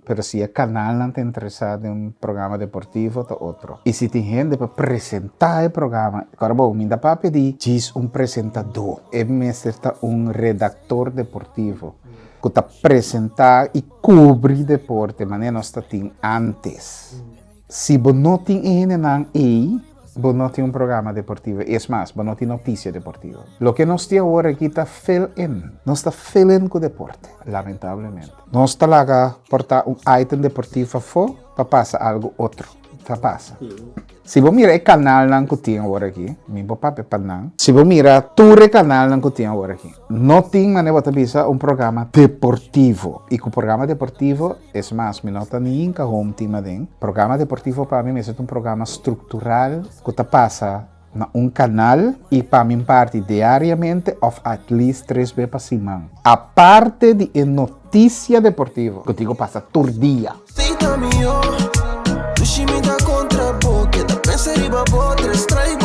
pero si el canal não está interessado em um programa deportivo, tá outro. E se tem gente para apresentar o programa, agora bom, me dá para pedir, diz apresentador, é mesmo redator deportivo, que está apresentar e cobrir deporte, de maneira nós tem antes. Se você não tem aí, você não tem programa deportivo. É mais, você não tem notícia deportiva. O que nós temos agora aqui está fill-in. Nós está fill-in com o deporte, lamentavelmente. Nós está lá portar item deportivo para passar algo outro. Passa. Se você mirar o canal que tem agora aqui, se você mirar todo o canal que tem agora aqui, não tem maneira de pensar programa deportivo. E o programa deportivo, é mais, não está nem em home team. Programa deportivo para mim é programa estrutural que passa em canal e para mim parte diariamente ou at least 3 vezes por semana. A parte de notícia deportiva, que eu digo passa todo dia.